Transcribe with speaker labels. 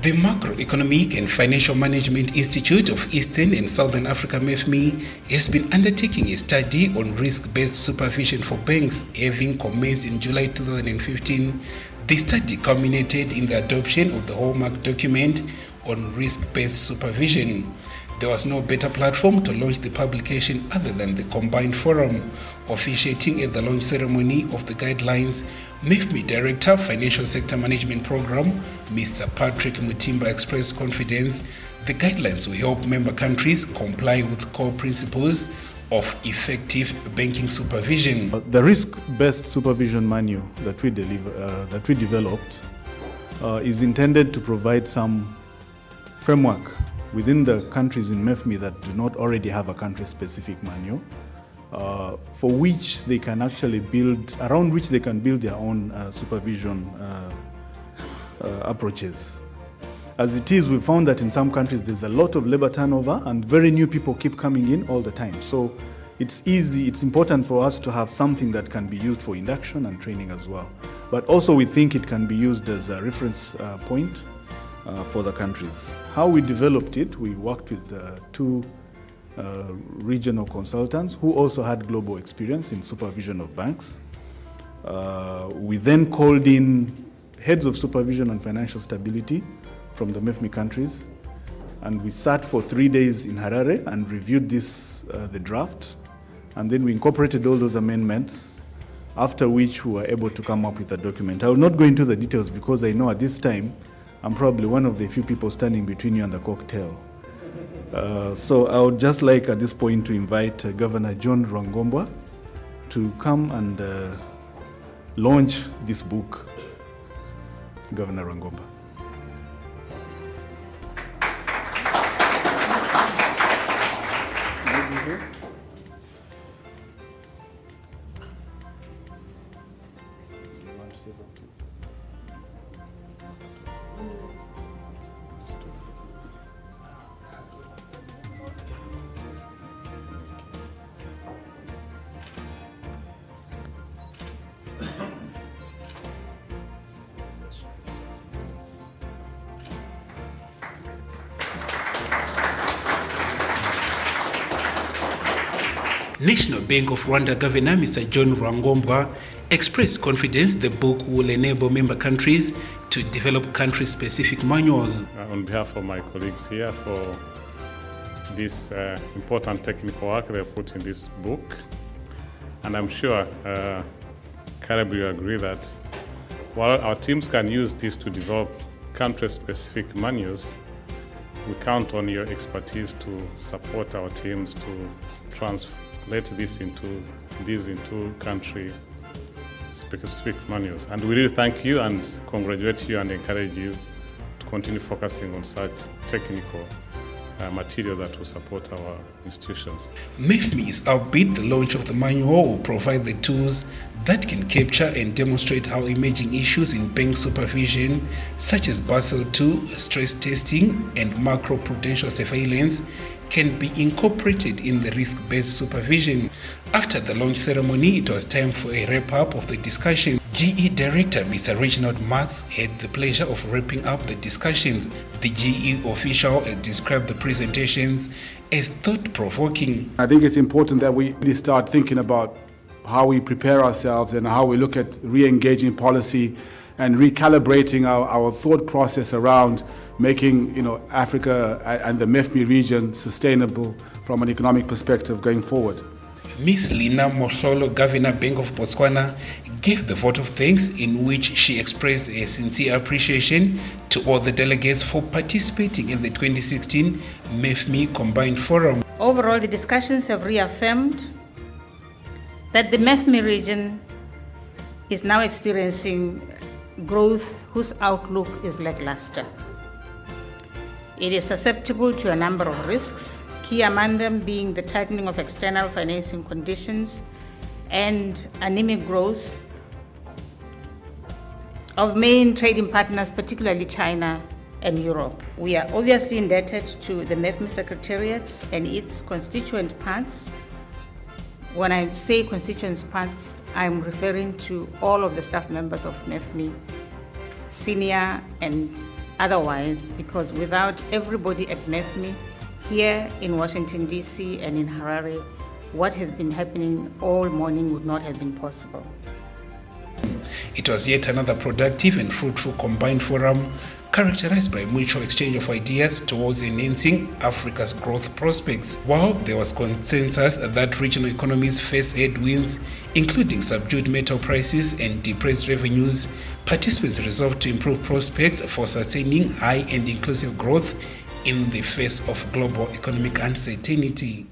Speaker 1: The Macroeconomic and Financial Management Institute of Eastern and Southern Africa, Mefmi, has been undertaking a study on risk-based supervision for banks, having commenced in July 2015. The study culminated in the adoption of the hallmark document on risk-based supervision. There was no better platform to launch the publication other than the combined forum. Officiating at the launch ceremony of the guidelines, Mefmi Director, Financial Sector Management Program, Mr. Patrick Mutimba, expressed confidence the guidelines will help member countries comply with core principles of effective banking supervision.
Speaker 2: The risk-based supervision manual that we developed is intended to provide some framework within the countries in Mefmi that do not already have a country-specific manual, for which they can actually build, around which they can build their own supervision approaches. As it is, we found that in some countries there's a lot of labor turnover and very new people keep coming in all the time. So it's important for us to have something that can be used for induction and training as well. But also we think it can be used as a reference point for the countries. How we developed it, we worked with two regional consultants who also had global experience in supervision of banks. We then called in heads of supervision and financial stability from the Mefmi countries, and we sat for 3 days in Harare and reviewed the draft, and then we incorporated all those amendments, after which we were able to come up with a document. I will not go into the details because I know at this time I'm probably one of the few people standing between you and the cocktail. So I would just like at this point to invite Governor John Rwangombwa to come and launch this book. Governor Rwangombwa.
Speaker 1: National Bank of Rwanda Governor Mr. John Rwangombwa expressed confidence the book will enable member countries to develop country-specific manuals.
Speaker 3: On behalf of my colleagues here for this important technical work they put in this book, and I'm sure Caleb will agree that while our teams can use this to develop country-specific manuals, we count on your expertise to support our teams to translate this into country-specific manuals. And we really thank you and congratulate you and encourage you to continue focusing on such technical material that will support our institutions.
Speaker 1: Mefmi is upbeat the launch of the manual will provide the tools that can capture and demonstrate how emerging issues in bank supervision, such as Basel II, stress testing, and macro-prudential surveillance, can be incorporated in the risk-based supervision. After the launch ceremony, it was time for a wrap-up of the discussion. GE Director Mr. Reginald Marks had the pleasure of wrapping up the discussions. The GE official described the presentations as thought-provoking.
Speaker 4: I think it's important that we really start thinking about how we prepare ourselves and how we look at re-engaging policy and recalibrating our thought process around making Africa and the Mefmi region sustainable from an economic perspective going forward.
Speaker 1: Ms. Lina Mohlolo, Governor Bank of Botswana, gave the vote of thanks in which she expressed a sincere appreciation to all the delegates for participating in the 2016 Mefmi Combined Forum.
Speaker 5: Overall, the discussions have reaffirmed that the Mefmi region is now experiencing growth whose outlook is lackluster. It is susceptible to a number of risks, key among them being the tightening of external financing conditions and anemic growth of main trading partners, particularly China and Europe. We are obviously indebted to the Mefmi Secretariat and its constituent parts. When I say constituent parts, I'm referring to all of the staff members of Mefmi, senior and otherwise, because without everybody at Mefmi here in Washington, D.C. and in Harare, what has been happening all morning would not have been possible.
Speaker 1: It was yet another productive and fruitful combined forum characterized by mutual exchange of ideas towards enhancing Africa's growth prospects. While there was consensus that regional economies face headwinds, including subdued metal prices and depressed revenues, participants resolved to improve prospects for sustaining high and inclusive growth in the face of global economic uncertainty.